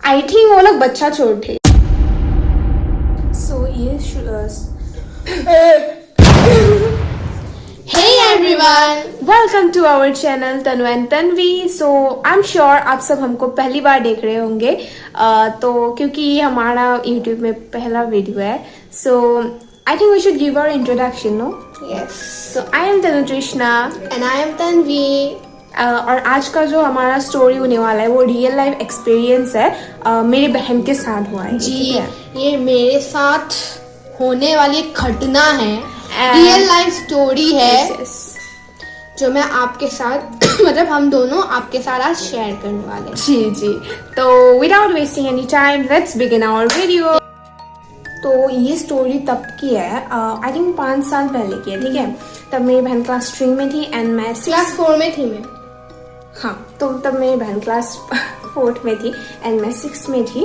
I think वो लोग बच्चा चोर थे। सो ये Hey everyone! Welcome to our channel Tanu and Tanvi. So I am sure आप सब हमको पहली बार देख रहे होंगे, तो क्योंकि ये हमारा यूट्यूब में पहला वीडियो है। So I think we should give our introduction, no? Yes. So I am Tanu Krishna. And I am Tanvi. और आज का जो हमारा स्टोरी होने वाला है वो रियल लाइफ एक्सपीरियंस है, मेरी बहन के साथ हुआ है। जी, ठीक है? ये मेरे साथ होने वाली एक घटना है, And- रियल लाइफ स्टोरी है Yes, yes. जो मैं आपके साथ मतलब हम दोनों आपके साथ आज शेयर करने वाले हैं। जी जी, तो without wasting any time let's begin our video. तो ये स्टोरी तब की है, आई थिंक 5 साल पहले की है। ठीक है, तब मेरी बहन क्लास 3 में थी एंड मैं क्लास 4 में थी मैं। हाँ, तो तब मेरी बहन क्लास 4 में थी एंड मैं 6 में थी।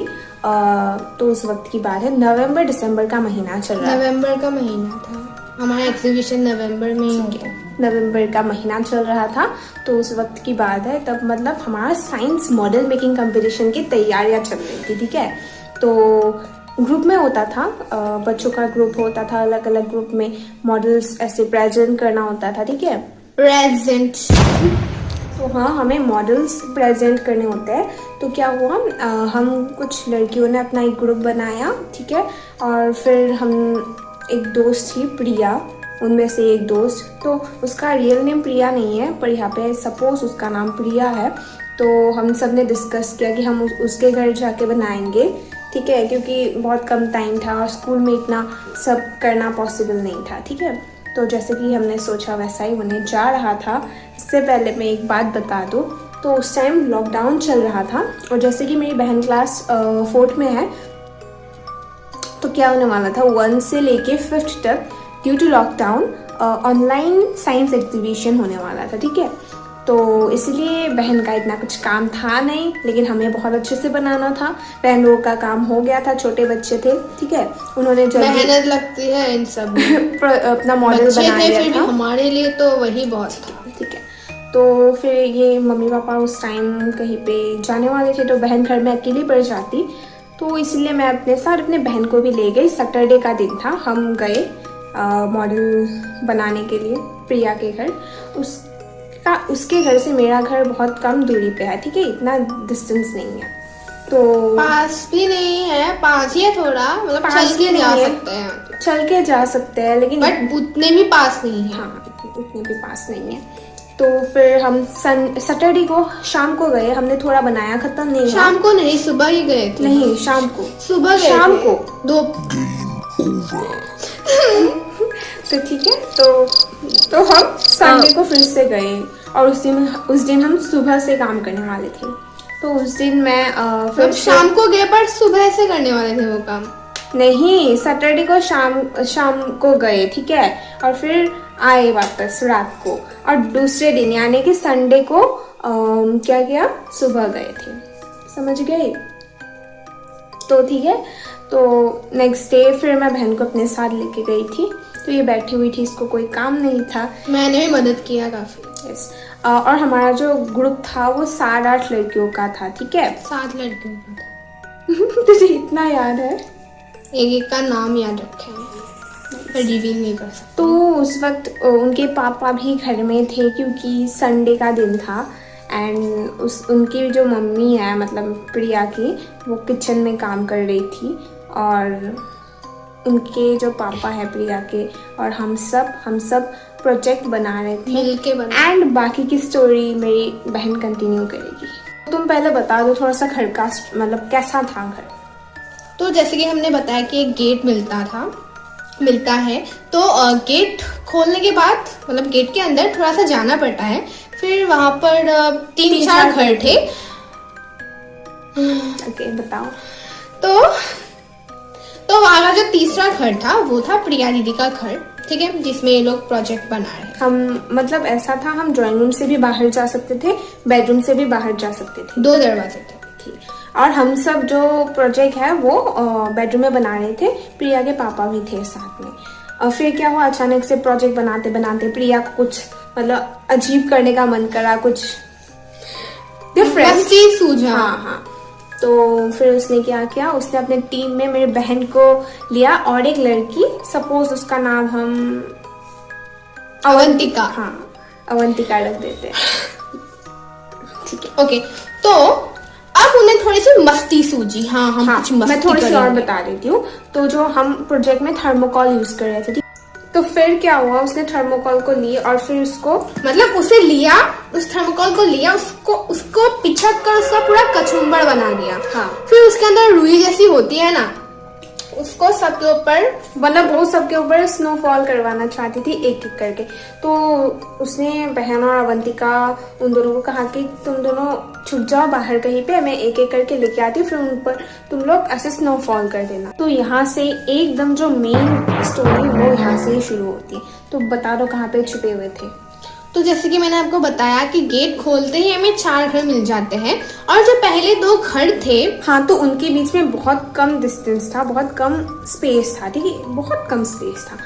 तो उस वक्त की बात है, नवंबर दिसंबर का महीना चल रहा है। नवंबर का महीना था, हमारा एग्जीबिशन नवंबर में ही हो गया। नवंबर का महीना चल रहा था, तो उस वक्त की बात है। तब मतलब हमारा साइंस मॉडल मेकिंग कंपटीशन की तैयारियां चल रही थी। ठीक है, तो ग्रुप में होता था, बच्चों का ग्रुप होता था, अलग अलग ग्रुप में मॉडल्स ऐसे प्रेजेंट करना होता था। ठीक है, प्रेजेंट। तो हाँ, हमें मॉडल्स प्रेजेंट करने होते हैं। तो क्या हुआ, हम कुछ लड़कियों ने अपना एक ग्रुप बनाया। ठीक है, और फिर हम एक दोस्त थी प्रिया, उनमें से एक दोस्त, तो उसका रियल नेम प्रिया नहीं है पर यहाँ पे सपोज उसका नाम प्रिया है। तो हम सब ने डिस्कस किया कि हम उसके घर जाके बनाएंगे। ठीक है, क्योंकि बहुत कम टाइम था और स्कूल में इतना सब करना पॉसिबल नहीं था। ठीक है, तो जैसे कि हमने सोचा वैसा ही होने जा रहा था। इससे पहले मैं एक बात बता दूँ, तो उस टाइम लॉकडाउन चल रहा था और जैसे कि मेरी बहन क्लास 4 में है, तो क्या होने वाला था, 1 से लेके 5th तक due to lockdown online science exhibition होने वाला था। ठीक है, तो इसलिए बहन का इतना कुछ काम था नहीं, लेकिन हमें बहुत अच्छे से बनाना था। बहन लोगों का काम हो गया था, छोटे बच्चे थे। ठीक है, उन्होंने जल्दी मेहनत लगती है इन सब में। अपना मॉडल बच्चे बना थे लिया फिर भी था। हमारे लिए तो वही बहुत था। ठीक है, तो फिर ये मम्मी पापा उस टाइम कहीं पे जाने वाले थे, तो बहन घर में अकेली पड़ जाती। तो इसलिए मैं अपने साथ अपने बहन को भी ले गई। सैटरडे का दिन था, हम गए मॉडल बनाने के लिए प्रिया के घर। उसके घर से मेरा घर बहुत कम दूरी पे है। ठीक है, इतना डिस्टेंस नहीं है, तो पास भी नहीं है, पास ही है थोड़ा, मतलब पास चल के भी जा नहीं है। सकते हैं, चल के जा सकते हैं, लेकिन बट उतने भी पास नहीं है। हाँ, उतने भी पास नहीं है। तो फिर हम सैटरडे को शाम को गए। हमने थोड़ा बनाया, खत्म नहीं हुआ। शाम को नहीं, सुबह ही गए थे। नहीं, शाम को। सुबह गए शाम थे। को दो तो ठीक है, तो हम संडे को फिर से गए और उस दिन हम सुबह से काम करने वाले थे। तो उस दिन मैं फिर हम शाम को गए पर सुबह से करने वाले थे वो काम। नहीं, सैटरडे को शाम को गए। ठीक है, और फिर आए वापस रात को, और दूसरे दिन यानी कि संडे को क्या किया, सुबह गए थे। समझ गए? तो ठीक है, तो नेक्स्ट डे फिर मैं बहन को अपने साथ लेके गई थी। तो ये बैठी हुई थी, इसको कोई काम नहीं था। मैंने भी मदद किया काफी। यस, और हमारा जो ग्रुप था वो 7-8 लड़कियों का था। ठीक है 7 लड़कियों का था। तुझे इतना याद है? एक एक का नाम याद रखे हैं, पर रिवील नहीं कर सकते। तो उस वक्त उनके पापा भी घर में थे क्योंकि संडे का दिन था। एंड उनकी जो मम्मी है, मतलब प्रिया की, वो किचन में काम कर रही थी। और उनके जो पापा है प्रिया के, और हम सब प्रोजेक्ट बना रहे थे मिलके बना। एंड बाकी की स्टोरी मेरी बहन कंटिन्यू करेगी। तुम पहले बता दो थोड़ा सा घर का, मतलब कैसा था घर। तो जैसे कि हमने बताया कि एक गेट मिलता है, तो गेट खोलने के बाद मतलब गेट के अंदर थोड़ा सा जाना पड़ता है। फिर वहां पर 3-4 घर थे। ओके, बताओ। तो वहां का जो तीसरा घर था वो था प्रिया दीदी का घर। ठीक है, जिसमें ये लोग प्रोजेक्ट बना रहे हैं। हम मतलब ऐसा था, हम ड्राइंग रूम से भी बाहर जा सकते थे, बेडरूम से भी बाहर जा सकते थे। 2 दरवाजे थे। और हम सब जो प्रोजेक्ट है वो बेडरूम में बना रहे थे। प्रिया के पापा भी थे साथ में। और फिर क्या हुआ, अचानक से प्रोजेक्ट बनाते बनाते प्रिया को कुछ मतलब अजीब करने का मन करा, कुछ डिफरेंट चीज सूझा। हाँ, तो फिर उसने क्या किया, उसने अपने टीम में मेरी बहन को लिया और एक लड़की, सपोज उसका नाम हम अवंतिका। हाँ अवंतिका रख देते हैं, ठीक है। ओके, तो अब उन्हें थोड़ी सी मस्ती सूझी। हाँ, हम कुछ मस्ती मैं थोड़ी सी और करेंगे। बता देती हूँ। तो जो हम प्रोजेक्ट में थर्मोकॉल यूज कर रहे थे, ठीक, तो फिर क्या हुआ, उसने थर्मोकॉल को ली और फिर उसको मतलब उसे लिया, उस थर्मोकॉल को लिया, उसको पिछक कर उसका पूरा कचुम्बर बना दिया। हाँ। फिर उसके अंदर रुई जैसी होती है ना, उसको सबके ऊपर, मतलब वो सबके ऊपर स्नोफॉल करवाना चाहती थी एक एक करके। तो उसने बहन और अवंतिका उन दोनों को कहा कि तुम दोनों छुप जाओ बाहर कहीं पे, मैं एक एक करके लेके आती हूँ, फिर उन पर तुम लोग ऐसे स्नोफॉल कर देना। तो यहाँ से एकदम जो मेन स्टोरी वो यहाँ से ही शुरू होती है। तो बता दो कहाँ पे छुपे हुए थे। तो जैसे कि मैंने आपको बताया कि गेट खोलते ही हमें 4 घर मिल जाते हैं, और जो पहले 2 घर थे, हाँ, तो उनके बीच में बहुत कम डिस्टेंस था, बहुत कम स्पेस था, ठीक है, बहुत कम स्पेस था।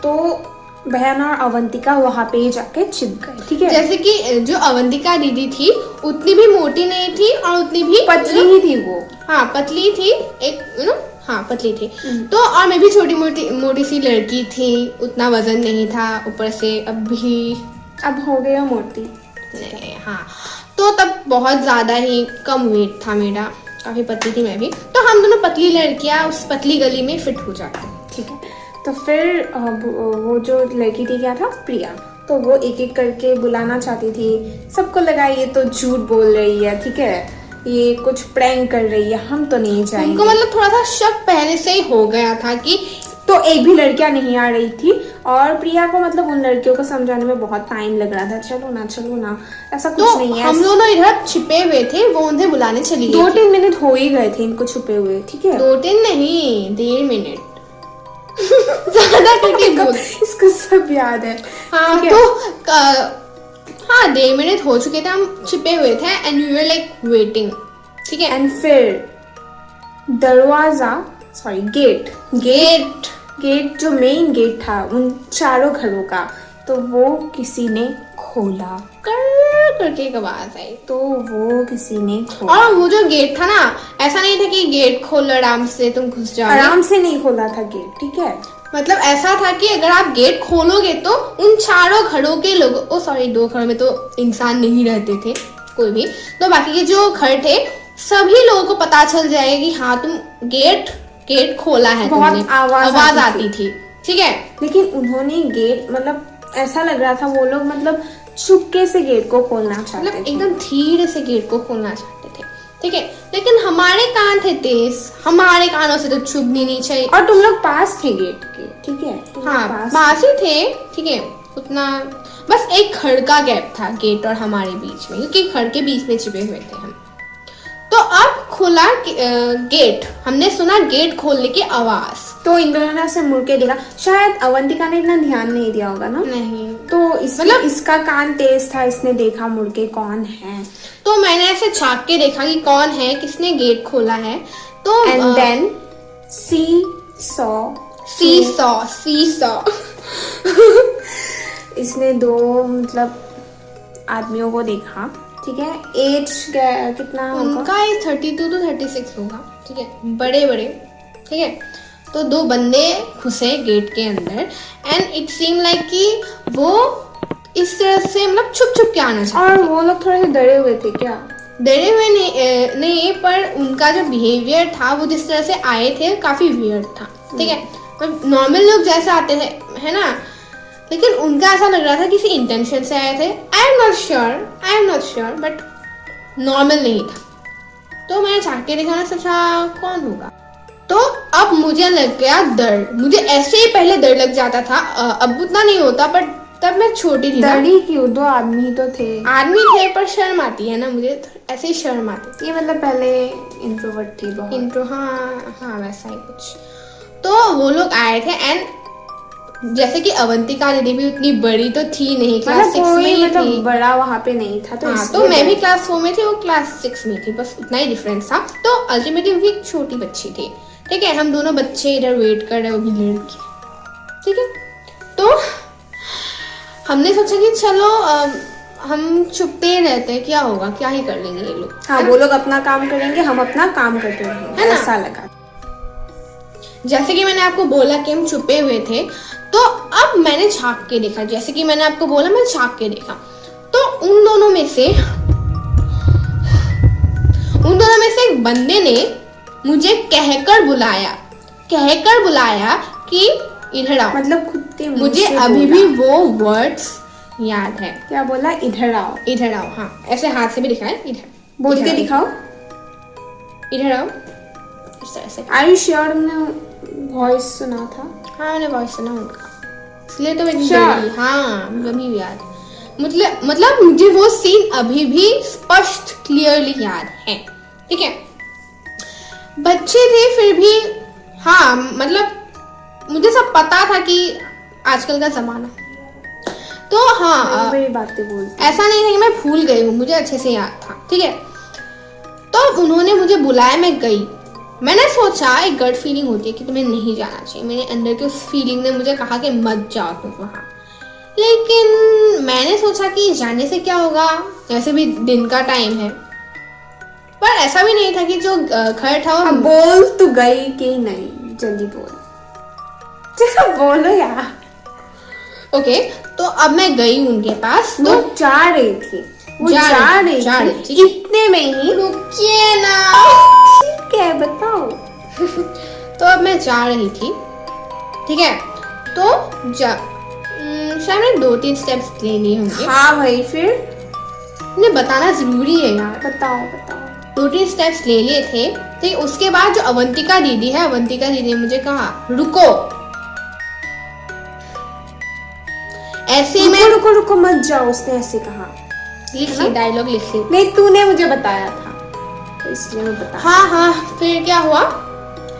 तो बहन और अवंतिका वहां पे ही जाके छिप गए, ठीक है। जैसे कि जो अवंतिका दीदी थी उतनी भी मोटी नहीं थी और उतनी भी पतली ही थी वो। हाँ, पतली थी, एक हाँ पतली थी। तो और मैं भी छोटी मोटी सी लड़की थी, उतना वजन नहीं था, ऊपर से अब हो गया मोटी। हाँ, तो तब बहुत ज्यादा ही कम वेट था मेरा, काफी पतली थी मैं भी। तो हम दोनों पतली लड़कियां उस पतली गली में फिट हो जाते, ठीक है। तो फिर वो जो लड़की थी क्या था, प्रिया, तो वो एक एक करके बुलाना चाहती थी। सबको लगा ये तो झूठ बोल रही है, ठीक है, ये कुछ प्रैंक कर रही है, हम तो नहीं जाएंगे। उनको मतलब थोड़ा सा शक पहले से ही हो गया था कि, तो एक भी लड़कियां नहीं आ रही थी और प्रिया को मतलब उन लड़कियों को समझाने में बहुत टाइम लग रहा था, चलो ना ऐसा कुछ तो नहीं है। हम दोनों इधर छिपे हुए थे, वो उन्हें बुलाने चली गई 2-3 मिनट हो ही गए थे इनको छुपे हुए, ठीक है। 2-3 नहीं, 1.5 मिनट ज्यादा करके बोल। इसको सब याद है। हाँ, ठीक है? तो हाँ 1.5 मिनट हो चुके थे, हम छिपे हुए थे and we were like waiting, ठीक है। एंड फिर दरवाजा, सॉरी गेट जो मेन गेट था उन 4 घरों का, तो वो किसी ने खोला, करके एक आवाज आई। तो वो किसी ने खोला। और वो जो गेट था ना, ऐसा नहीं था कि गेट खोल आराम से तुम घुस जाओ, आराम से नहीं खोला था गेट, ठीक है। मतलब ऐसा था कि अगर आप गेट खोलोगे तो उन 4 घरों के लोगों, सॉरी 2 घरों में तो इंसान नहीं रहते थे कोई भी, तो बाकी के जो घर थे सभी लोगों को पता चल जाएगा कि हाँ तुम गेट खोला है, बहुत तुमने। आवाज आती थी, ठीक है। लेकिन उन्होंने गेट, मतलब ऐसा लग रहा था वो लोग मतलब चुपके से गेट को खोलना चाहते मतलब थे, एकदम धीरे से गेट को खोलना चाहते थे, ठीक है। लेकिन हमारे कान थे तेज, हमारे कानों से तो चुभनी नहीं चाहिए। और तुम लोग पास थे गेट के, ठीक है, तुम लोग हाँ, पास ही थे, ठीक है, उतना बस एक घर का गैप था गेट और हमारे बीच में, क्योंकि घर के बीच में छिपे हुए थे हम। तो अब खुला गेट, हमने सुना गेट खोलने की आवाज। तो इन दोनों ने ऐसे मुड़ के देखा, शायद अवंतिका ने इतना ध्यान नहीं दिया होगा ना, नहीं, तो मतलब इसका कान तेज था, इसने देखा मुड़ के कौन है। तो मैंने ऐसे झांक के देखा कि कौन है, किसने गेट खोला है। तो एंड देन सी सॉ इसने 2 मतलब आदमियों को देखा, ठीक है। एज कितना होगा उनका 32 to 36 होगा, ठीक है, बड़े बड़े, ठीक है। तो 2 बंदे घुसे गेट के अंदर एंड इट सीम लाइक कि वो इस तरह से मतलब छुप के आना चाहते। और वो लोग थोड़े से डरे हुए थे क्या? डरे हुए नहीं, पर उनका जो बिहेवियर था, वो जिस तरह से आए थे काफी वियर्ड था, ठीक है। मतलब नॉर्मल लोग जैसे आते थे, है ना, लेकिन उनका ऐसा लग रहा था किसी इंटेंशन से आए थे। I am not sure but normal नहीं था। तो मैंने झांक के देखा ना, सोचा कौन होगा। तो अब मुझे लग गया डर, मुझे ऐसे ही पहले डर लग जाता था, अब उतना नहीं होता, पर तब मैं छोटी थी ना। डरी क्यों? 2 आदमी तो थे। आदमी थे पर शर्म आती है ना, मुझे ऐसे ही शर्म आती। ये मतलब पहले इंट्रोवर्ट थी बहुत। हाँ वैसा ही कुछ। तो वो लोग आए थे एंड जैसे कि अवंतिका दीदी भी उतनी बड़ी तो थी नहीं, क्लास 6 में ही मतलब थी। बड़ा वहाँ पे नहीं था, तो हाँ, तो मैं भी क्लास 4 में थी, वो क्लास 6 में थी, बस उतना ही डिफरेंस था। तो अल्टीमेटली वो एक छोटी बच्ची थी, ठीक है। हम दोनों बच्चे इधर वेट कर रहे, वो भी लड़की, ठीक है। तो हमने सोचा कि चलो हम छुपते ही रहते हैं, क्या होगा, क्या ही कर लेंगे ये लोग। हाँ, वो लोग अपना काम करेंगे, हम अपना काम करते रहेंगे, है ना? ऐसा लगा। जैसे कि मैंने आपको बोला कि हम छुपे हुए थे, तो अब मैंने झांक के देखा, जैसे कि मैंने आपको बोला मैं झांक के देखा, तो उन दोनों में से एक बंदे ने मुझे कहकर बुलाया कि इधर आओ। मतलब खुद के मुंह मुझे से अभी बोला। भी वो वर्ड्स याद है। क्या बोला? इधर आओ। इधर आओ, हाँ, ऐसे हाथ से भी दिखाए, इधर बोल इधर के आओ, दिखाओ। इधर आओ, इस तरह से। Are you sure? हमने वॉइस सुना था। हाँ, मैंने वॉइस सुना उनका, इसलिए तो मैं Sure. गई। हाँ, मुझे भी याद है। मतलब मुझे वो सीन अभी भी स्पष्ट क्लियरली याद है। ठीक है, बच्चे थे फिर भी, हाँ, मतलब मुझे सब पता था कि आजकल का जमाना, तो हाँ, बड़ी बातें बोलती। ऐसा नहीं है कि मैं भूल गई हूँ, मुझे अच्छे से याद था। ठीक है, तो उन्होंने मुझे बुलाया, मैं गई। मैंने सोचा, एक गट फीलिंग होती है कि तुम्हें नहीं जाना चाहिए, मेरे अंदर की उस फीलिंग ने मुझे कहा कि मत जाओ तुम वहाँ। लेकिन मैंने सोचा कि जाने से क्या होगा, वैसे भी दिन का टाइम है। पर ऐसा भी नहीं था कि जो घर था अब वो, बोल, तू गई कि नहीं? जल्दी बोल, चलो बोलो यार। ओके, तो अब मैं गई उनके पास, वो तो जा रही थी, वो जा जा रही रही थी। थी, इतने में ही। रुकिए ना, ठीक है, बताओ। तो अब मैं जा रही थी। ठीक है, तो शायद मैंने 2-3 स्टेप्स ले लिए होंगे। हाँ भाई, फिर मुझे बताना जरूरी है यार। बताओ बताओ। 2-3 स्टेप्स ले लिए थे। ठीक, उसके बाद जो अवंतिका दीदी है, अवंतिका दीदी ने मुझे कहा रुको। ऐसे में रुको रुको रुको मत जाओ, उसने ऐसे कहा। लिख ली, डायलॉग लिख ली। नहीं, तूने मुझे बताया था, तो इसलिए मैं बता। हाँ, फिर क्या हुआ,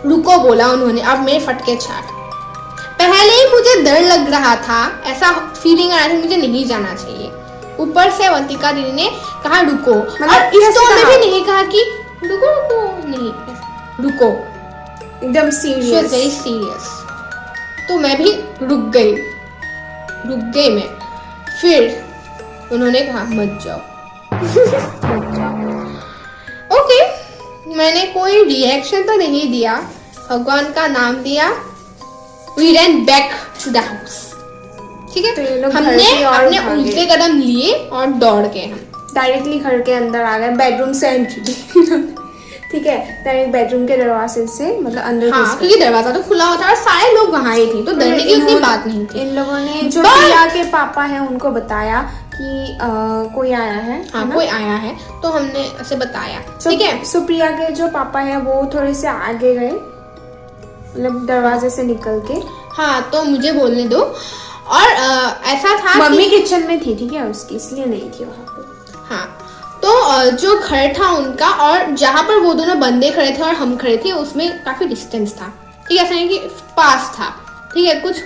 रुको बोला उन्होंने। अब मेरे फटके छाट। पहले ही मुझे डर लग रहा था, ऐसा फीलिंग आ रहा था मुझे नहीं जाना चाहिए। ऊपर से अवंतिका दीदी ने कहा रुको, और इस टोन में भी नहीं कहा कि रुको रुको, नहीं, रुको, एकदम she was serious. Very serious. तो मैं भी रुक गई मैं। फिर उन्होंने कहा मत जाओ। मत जाओ। ओके, मैंने कोई रिएक्शन तो नहीं दिया, भगवान का नाम दिया। We ran back to the house. ठीक है, तो ये लोग घर हमने की ओर अपने भागे। उल्टे कदम लिए और दौड़ गए हम। डायरेक्टली घर के अंदर आ गए, बेडरूम से एंट्री। ठीक है, डायरेक्ट बेडरूम के दरवाजे से, मतलब अंदर हाँ, घुस गए। क्योंकि दरवाजा तो खुला होता है और सारे लोग वहां ही थे, तो डरने की उतनी बात नहीं थी। इन लोगों ने जो But- प्रिया के पापा हैं उनको बताया कि कोई आया है। हाँ, है ना? कोई आया है, तो हमने ऐसे बताया। So- ठीक है, so प्रिया के जो पापा हैं वो थोड़े से आगे गए, मतलब दरवाजे से निकल के। हाँ, तो मुझे बोलने दो। और ऐसा था मम्मी कि किचन में थी, ठीक है, उसकी, इसलिए नहीं थी वहां पे। हाँ, तो जो घर था उनका और जहाँ पर वो दोनों बंदे खड़े थे और हम खड़े थे, उसमें काफी डिस्टेंस था। ठीक है, ऐसा नहीं कि पास था। ठीक है, कुछ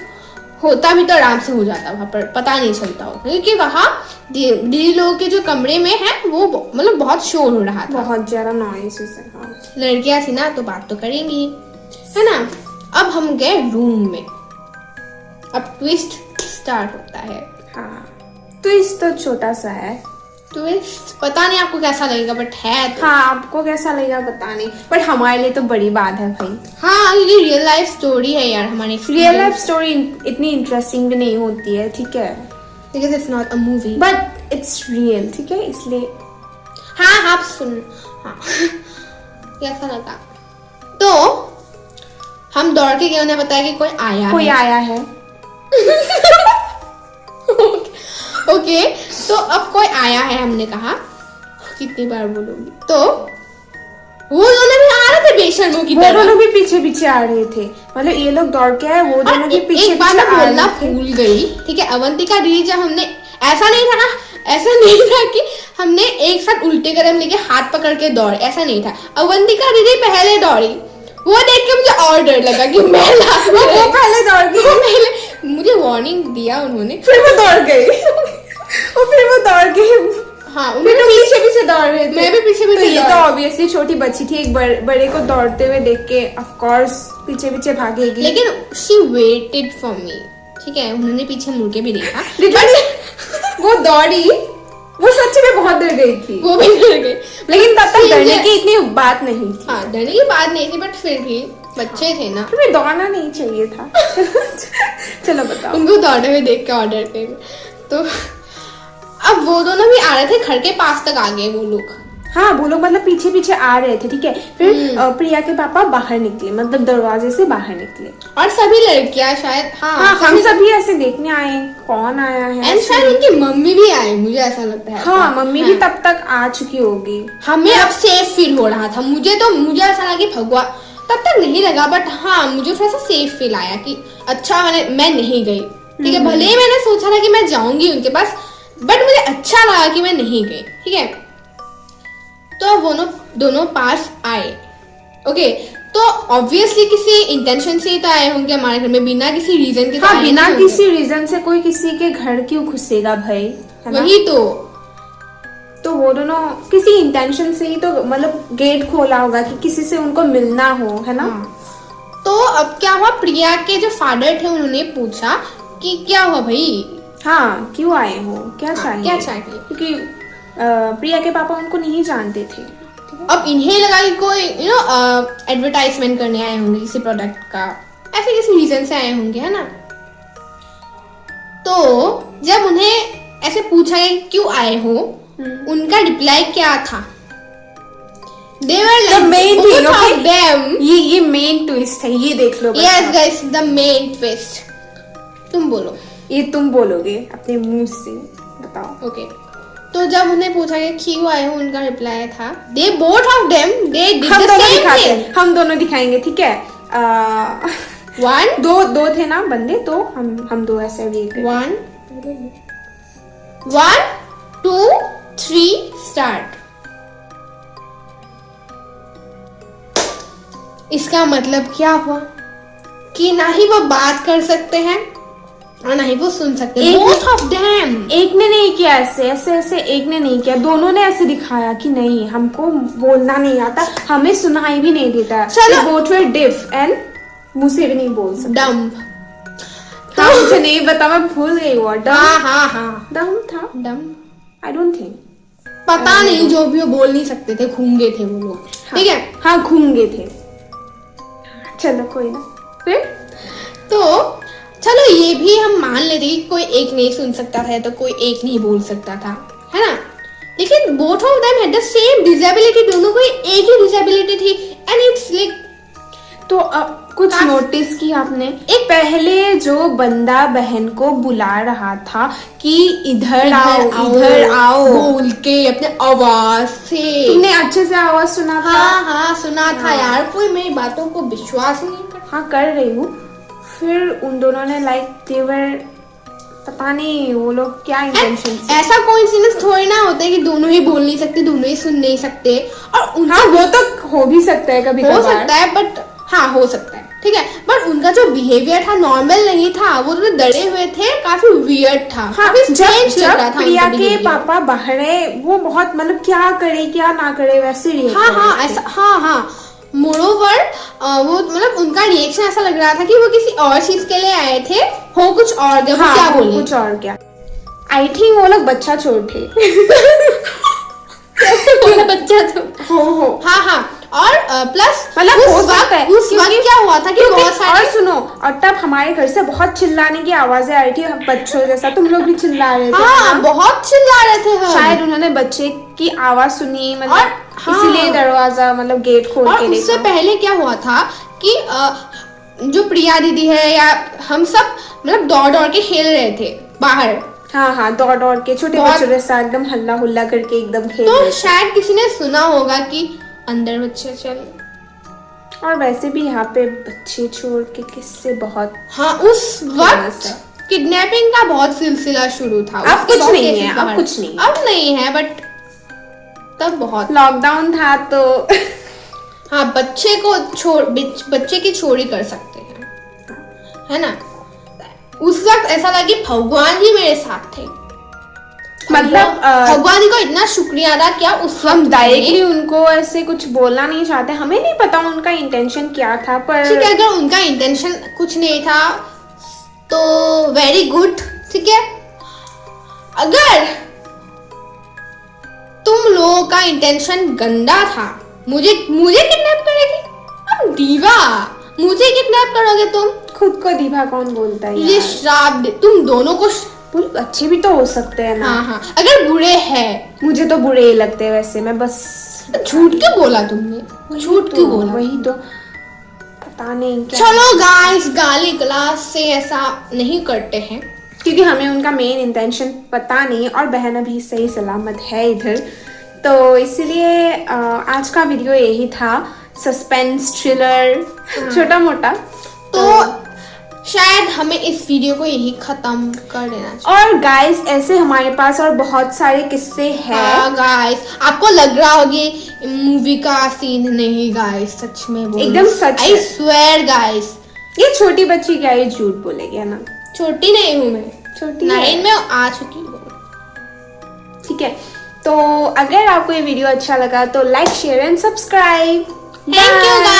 होता भी तो आराम से हो जाता, वहां पर पता नहीं चलता होता, क्योंकि वहाँ दीदी लोगों के जो कमरे में है वो मतलब बहुत शोर हो रहा था, बहुत ज्यादा नॉइस है। हाँ। लड़कियां थी ना, तो बात तो करेंगी, है ना। अब हम गए रूम में। अब ट्विस्ट स्टार्ट होता है। हाँ, ट्विस्ट तो छोटा सा है। ट्विस्ट पता नहीं आपको कैसा लगेगा, बट है तो। हाँ, आपको कैसा लगेगा पता नहीं, बट हमारे लिए तो बड़ी बात है भाई। हाँ, ये रियल लाइफ स्टोरी है यार, हमारी रियल लाइफ स्टोरी इतनी इंटरेस्टिंग भी नहीं होती है, ठीक है, because it's not a movie, but it's real, ठीक है, इसलिए। हाँ, आप सुन। हाँ, कैसा लगा? तो हम दौड़ के गए, उन्हें बताया कि कोई आया है। ओके, तो अब कोई आया है, हमने कहा। कितनी बार बोलूंगी? तो वो दोनों भी आ रहे थे बेशर्मों की वो तरह। दोनों भी पीछे पीछे आ रहे थे, मतलब ये लोग दौड़ के आए, वो दोनों भी पीछे एक बार पीछे मैं आ बोलना रहे थे। भूल गई। ठीक है, अवंतिका दीदी, जब हमने ऐसा नहीं था कि हमने एक साथ उल्टे कदम लेके हाथ पकड़ के दौड़े, ऐसा नहीं था। अवंतिका दीदी पहले दौड़ी, वो देख के मुझे और डर लगा कि मैं वो पहले दौड़ गई, पहले मुझे वार्निंग दिया उन्होंने। फिर वो दौड़ गई। और फिर वो दौड़ गई। हाँ, फिर तो पीछे पीछे दौड़ रहे थे। मैं भी पीछे तो पीछे ये तो दौड़ी। ऑब्वियसली छोटी बच्ची थी, एक बड़े को दौड़ते हुए देख के ऑफ कोर्स पीछे पीछे भागेगी। लेकिन शी वेटेड फॉर मी। ठीक है, उन्होंने पीछे मुड़ के भी देखा। लेकिन वो दौड़ी, वो सच में बहुत डर गई थी, वो भी डर गई, लेकिन तब तक फिर डरने ये- की इतनी बात नहीं थी। हाँ डरने की बात नहीं थी, बट फिर भी बच्चे थे ना, तुम्हें दौड़ना नहीं चाहिए था। चलो बताओ। उनको दौड़े हुए देख के ऑर्डर पे। तो अब वो दोनों भी आ रहे थे, घर के पास तक आ गए वो लोग। हाँ वो लोग मतलब पीछे पीछे आ रहे थे, ठीक है। फिर प्रिया के पापा बाहर निकले, मतलब दरवाजे से बाहर निकले, और सभी लड़कियां शायद, हाँ हम सभी ऐसे देखने आए कौन आया है। एंड शायद उनकी मम्मी भी आई, मुझे ऐसा लगता है। हाँ मम्मी भी तब तक आ चुकी होगी। हमें अब सेफ फील हो रहा था, मुझे ऐसा लगा कि भगवान, तब तक नहीं लगा, बट हाँ मुझे थोड़ा सा सेफ फील आया कि अच्छा मैं नहीं गई, ठीक है। भले ही मैंने सोचा था कि मैं जाऊंगी उनके पास, बट मुझे अच्छा लगा कि मैं नहीं गई, ठीक है। तो वो दोनों पास आए, ओके। तो ऑब्वियसली किसी इंटेंशन से ही तो आए होंगे हमारे घर में, बिना किसी रीजन के तो हाँ आए बिना नहीं होंगे। किसी रीजन से कोई किसी के घर क्यों घुसेगा भाई, है ना? वही तो वो दोनों किसी इंटेंशन से ही तो मतलब गेट खोला होगा कि किसी से उनको मिलना हो, है ना? तो अब क्या हुआ, प्रिया के जो फादर थे उन्होंने पूछा कि क्या हुआ भाई, हाँ क्यों आए हो, क्या चाहिए? क्या चाहिए? क्योंकि प्रिया के पापा उनको नहीं जानते थे। अब इन्हें लगा कि कोई एडवर्टाइजमेंट करने आए होंगे किसी प्रोडक्ट का, ऐसे किसी रीजन से आए होंगे, है ना। तो जब उन्हें ऐसे पूछा कि क्यों आए हो, उनका रिप्लाई क्या था? They were like, main both thing, okay? of them. ये मेन ट्विस्ट है, ये देख लो। Yes guys, the main twist. तुम बोलो। ये तुम बोलोगे अपने मुंह से, बताओ। ओके तो जब उन्हें पूछा कि क्यों आए हो, उनका रिप्लाई था they both of them they did हम द दोनों सेम दिखाते थिंग। हैं, हम दोनों दिखाएंगे, ठीक है। वन दो थे ना बंदे, तो हम दो ऐसे रिएक्ट करेंगे। 1 2 3 स्टार्ट। इसका मतलब क्या हुआ कि ना ही वो बात कर सकते हैं और ना ही वो सुन सकते हैं। Both of them. एक ने नहीं किया ऐसे ऐसे ऐसे, एक ने नहीं किया, दोनों ने ऐसे दिखाया कि नहीं हमको बोलना नहीं आता, हमें सुनाई भी नहीं देता। चलो। बोथ वर डिफ एंड मुंह से भी नहीं बोल सकते। डम्ब। हाँ मुझे नहीं पता, मैं भूल गई वो हाँ डम था, डम्ब। आई डोंट थिंक, पता नहीं, जो भी वो बोल नहीं सकते थे, गूंगे थे वो लोग, ठीक है। हाँ घूंगे थे। चलो कोई ना। फिर तो चलो ये भी हम मान लेते कि कोई एक नहीं सुन सकता था तो कोई एक नहीं बोल सकता था, है ना। लेकिन both of them had the same disability, दोनों को एक ही डिसेबिलिटी थी एंड इट्स लाइक। तो कुछ नोटिस किया आपने, एक पहले जो बंदा बहन को बुला रहा था कि इधर आओ इधर आओ बोल के अपने आवाज से, तुमने अच्छे से आवाज सुना था? हाँ सुना था यार, कोई मेरी बातों को विश्वास नहीं कर। हाँ कर रही हूँ। फिर उन दोनों ने लाइक देवर, पता नहीं वो लोग क्या इंटेंशन से। ऐसा कोइंसिडेंस थोड़ी ना होता है कि दोनों ही बोल नहीं सकते, दोनों ही सुन नहीं सकते, और उनका हाँ वो तो हो भी सकता है कभी हो कभार। सकता है, बट हाँ हो सकता है, ठीक है। बट उनका जो बिहेवियर था नॉर्मल नहीं था, वो तो डरे हुए थे, काफी वियर्ड था। हाँ काफी जब strange लग रहा था प्रिया उनका के behavior। पापा बाहर है, वो बहुत मतलब क्या करे क्या ना करे वैसे react हाँ कर हाँ रहे थे। ऐसा, हाँ मोरोवर वो मतलब उनका रिएक्शन ऐसा लग रहा था कि वो किसी और चीज के लिए आए थे, हो कुछ और गया, वो हाँ, क्या वो बोले कुछ और क्या। आई थिंक वो लोग बच्चा चोर थे। बच्चा तो हो हाँ और प्लस मतलब हो सकता है उस वक्त क्या हुआ था कि बहुत और सारे, सुनो, और तब हमारे घर से बहुत चिल्लाने की आवाजें आ रही थी बच्चों जैसा, तुम लोग भी चिल्ला रहे थे हाँ ना? बहुत चिल्ला रहे थे हम। शायद उन्होंने बच्चे की आवाज सुनी, मतलब और हाँ। इसीलिए दरवाजा मतलब गेट खोल और के उससे देखा। पहले क्या हुआ था कि जो प्रिया दीदी है या हम सब मतलब दौड़ के खेल रहे थे बाहर, हाँ दौड़ के छोटे बहुत- बच्चों जैसा एकदम हल्ला हुल्ला करके एकदम खेल तो रहे थे। शायद किसी ने सुना होगा कि अंदर बच्चे चल। और वैसे भी यहाँ पे बच्चे छोड़ के किस्से बहुत। हाँ उस वक्त है। किडनैपिंग का बहुत सिलसिला शुरू था। अब उसके कुछ बहुत नहीं cases है, अब बाहर- कुछ नहीं। अब नहीं है, बट तब बहुत। लॉकडाउन था तो हाँ बच्चे की चोरी कर सकते हैं, है ना। उस वक्त ऐसा लगा कि भगवान ही मेरे साथ थे, मतलब भगवान जी को इतना शुक्रिया अदा किया उस हम वक्त डायरेक्टली उनको ऐसे कुछ बोलना नहीं चाहते, हमें नहीं पता उनका इंटेंशन क्या था, पर ठीक है। अगर उनका इंटेंशन कुछ नहीं था तो वेरी गुड, ठीक है। अगर तुम लोगों का इंटेंशन गंदा था। मुझे किडनैप करेगी? अब दीवा, मुझे किडनैप करोगे तुम? खुद को दीवा कौन बोलता है ये यार? श्राप दे तुम दोनों को। बुरे अच्छे भी तो हो सकते हैं ना। हाँ, अगर बुरे हैं। मुझे तो बुरे ही लगते हैं वैसे, मैं बस झूठ क्यों बोला तुमने? झूठ क्यों बोला? वही तो पता नहीं क्या। चलो गाइस, गाली गलौज से ऐसा नहीं करते हैं। क्योंकि हमें उनका मेन इंटेंशन पता नहीं और बहन अभी सही सलामत है इधर, तो इसीलिए आज का वीडियो यही था, सस्पेंस थ्रिलर छोटा मोटा। तो शायद हमें इस वीडियो को यही खत्म कर देना चाहिए। और गाइस ऐसे हमारे पास और बहुत सारे किस्से हैं। हाँ गाइस, आपको लग रहा होगी मूवी का सीन नहीं गाइस, सच में बोल एकदम सच आई है। Swear guys. ये छोटी बच्ची क्या ये झूठ बोलेगी, है ना? छोटी नहीं हूँ मैं, छोटी 9 में आ चुकी हूँ। ठीक है, तो अगर आपको ये वीडियो अच्छा लगा तो like share and subscribe. Thank you.